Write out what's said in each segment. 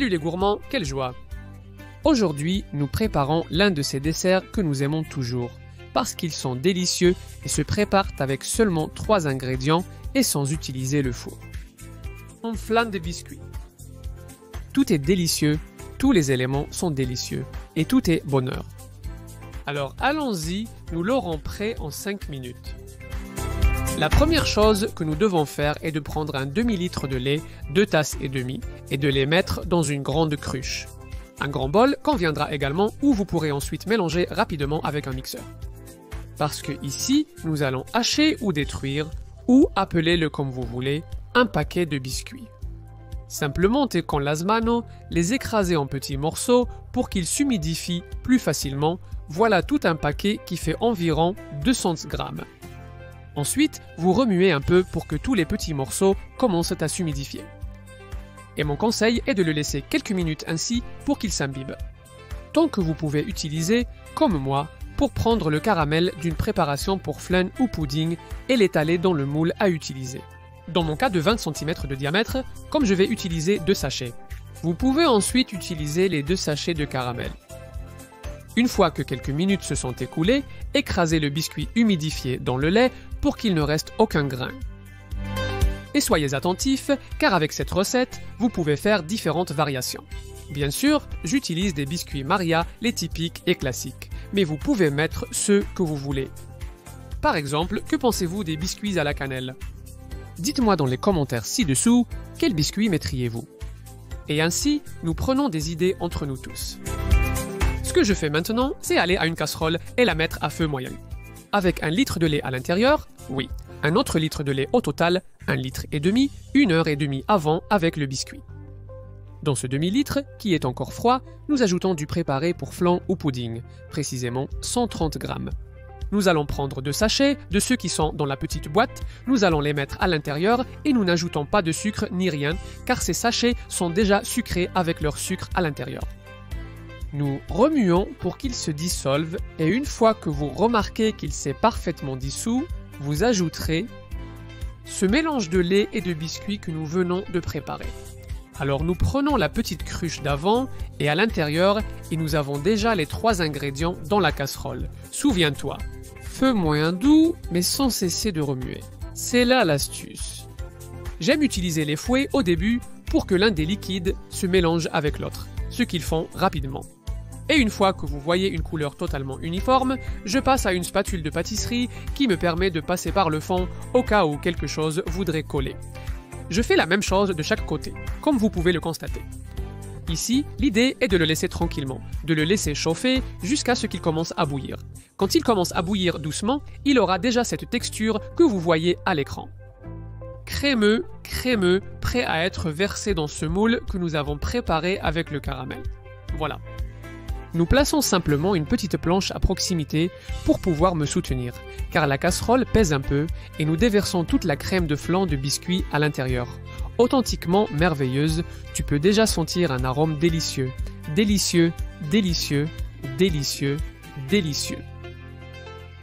Salut les gourmands, quelle joie! Aujourd'hui, nous préparons l'un de ces desserts que nous aimons toujours, parce qu'ils sont délicieux et se préparent avec seulement 3 ingrédients et sans utiliser le four. Un flan de biscuits. Tout est délicieux, tous les éléments sont délicieux, et tout est bonheur. Alors allons-y, nous l'aurons prêt en 5 minutes. La première chose que nous devons faire est de prendre un demi-litre de lait, 2 tasses et demie, et de les mettre dans une grande cruche. Un grand bol conviendra également où vous pourrez ensuite mélanger rapidement avec un mixeur. Parce que ici, nous allons hacher ou détruire, ou appelez-le comme vous voulez, un paquet de biscuits. Simplement et con las manos, les écraser en petits morceaux pour qu'ils s'humidifient plus facilement, voilà tout un paquet qui fait environ 200 grammes. Ensuite, vous remuez un peu pour que tous les petits morceaux commencent à s'humidifier. Et mon conseil est de le laisser quelques minutes ainsi pour qu'il s'imbibe. Tant que vous pouvez utiliser, comme moi, pour prendre le caramel d'une préparation pour flan ou pudding et l'étaler dans le moule à utiliser. Dans mon cas de 20 cm de diamètre, comme je vais utiliser 2 sachets. Vous pouvez ensuite utiliser les 2 sachets de caramel. Une fois que quelques minutes se sont écoulées, écrasez le biscuit humidifié dans le lait pour qu'il ne reste aucun grain. Et soyez attentifs, car avec cette recette, vous pouvez faire différentes variations. Bien sûr, j'utilise des biscuits Maria, les typiques et classiques, mais vous pouvez mettre ceux que vous voulez. Par exemple, que pensez-vous des biscuits à la cannelle? Dites-moi dans les commentaires ci-dessous, quel biscuit mettriez-vous? Et ainsi, nous prenons des idées entre nous tous. Ce que je fais maintenant, c'est aller à une casserole et la mettre à feu moyen. Avec 1 litre de lait à l'intérieur, oui. Un autre litre de lait au total, 1,5 litre, 1 heure et demie avant avec le biscuit. Dans ce demi-litre, qui est encore froid, nous ajoutons du préparé pour flan ou pudding, précisément 130 grammes. Nous allons prendre 2 sachets, de ceux qui sont dans la petite boîte, nous allons les mettre à l'intérieur et nous n'ajoutons pas de sucre ni rien, car ces sachets sont déjà sucrés avec leur sucre à l'intérieur. Nous remuons pour qu'il se dissolve et une fois que vous remarquez qu'il s'est parfaitement dissous, vous ajouterez ce mélange de lait et de biscuits que nous venons de préparer. Alors nous prenons la petite cruche d'avant et à l'intérieur et nous avons déjà les 3 ingrédients dans la casserole. Souviens-toi, feu moyen doux mais sans cesser de remuer. C'est là l'astuce. J'aime utiliser les fouets au début pour que l'un des liquides se mélange avec l'autre, ce qu'ils font rapidement. Et une fois que vous voyez une couleur totalement uniforme, je passe à une spatule de pâtisserie qui me permet de passer par le fond au cas où quelque chose voudrait coller. Je fais la même chose de chaque côté, comme vous pouvez le constater. Ici, l'idée est de le laisser tranquillement, de le laisser chauffer jusqu'à ce qu'il commence à bouillir. Quand il commence à bouillir doucement, il aura déjà cette texture que vous voyez à l'écran. Crémeux, crémeux, prêt à être versé dans ce moule que nous avons préparé avec le caramel. Voilà. Nous plaçons simplement une petite planche à proximité pour pouvoir me soutenir, car la casserole pèse un peu et nous déversons toute la crème de flan de biscuits à l'intérieur. Authentiquement merveilleuse, tu peux déjà sentir un arôme délicieux. Délicieux, délicieux, délicieux, délicieux.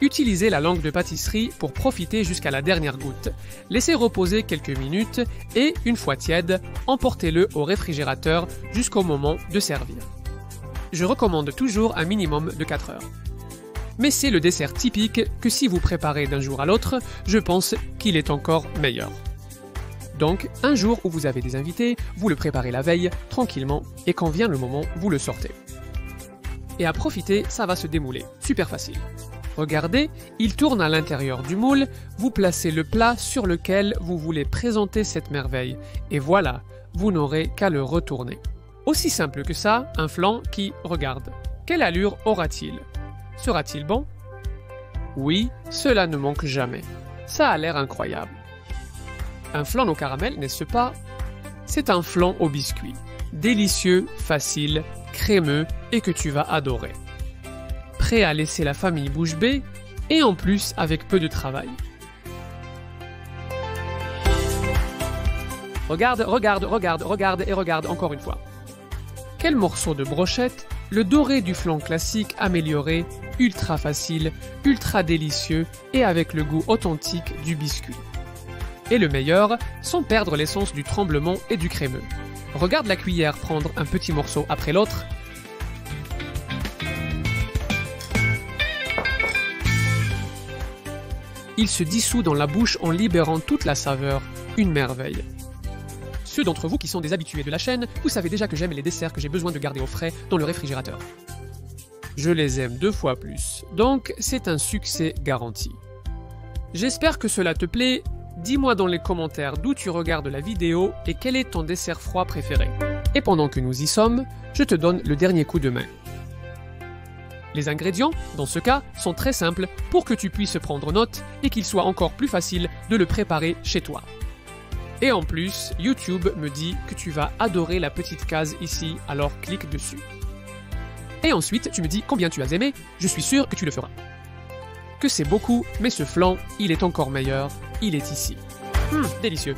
Utilisez la langue de pâtisserie pour profiter jusqu'à la dernière goutte. Laissez reposer quelques minutes et, une fois tiède, emportez-le au réfrigérateur jusqu'au moment de servir. Je recommande toujours un minimum de 4 heures. Mais c'est le dessert typique que si vous préparez d'un jour à l'autre, je pense qu'il est encore meilleur. Donc, un jour où vous avez des invités, vous le préparez la veille, tranquillement, et quand vient le moment, vous le sortez. Et à profiter, ça va se démouler, super facile. Regardez, il tourne à l'intérieur du moule, vous placez le plat sur lequel vous voulez présenter cette merveille, et voilà, vous n'aurez qu'à le retourner. Aussi simple que ça, un flan qui, regarde, quelle allure aura-t-il? Sera-t-il bon? Oui, cela ne manque jamais. Ça a l'air incroyable. Un flan au caramel, n'est-ce pas? C'est un flan au biscuit. Délicieux, facile, crémeux et que tu vas adorer. Prêt à laisser la famille bouche bée et en plus avec peu de travail. Regarde, regarde, regarde, regarde et regarde encore une fois. Quel morceau de brochette, le doré du flan classique amélioré, ultra facile, ultra délicieux et avec le goût authentique du biscuit. Et le meilleur, sans perdre l'essence du tremblement et du crémeux. Regarde la cuillère prendre un petit morceau après l'autre. Il se dissout dans la bouche en libérant toute la saveur. Une merveille. Ceux d'entre vous qui sont des habitués de la chaîne, vous savez déjà que j'aime les desserts que j'ai besoin de garder au frais dans le réfrigérateur. Je les aime 2 fois plus, donc c'est un succès garanti. J'espère que cela te plaît. Dis-moi dans les commentaires d'où tu regardes la vidéo et quel est ton dessert froid préféré. Et pendant que nous y sommes, je te donne le dernier coup de main. Les ingrédients, dans ce cas, sont très simples pour que tu puisses prendre note et qu'il soit encore plus facile de le préparer chez toi. Et en plus, YouTube me dit que tu vas adorer la petite case ici, alors clique dessus. Et ensuite, tu me dis combien tu as aimé, je suis sûr que tu le feras. Que c'est beaucoup, mais ce flan, il est encore meilleur, il est ici. Délicieux.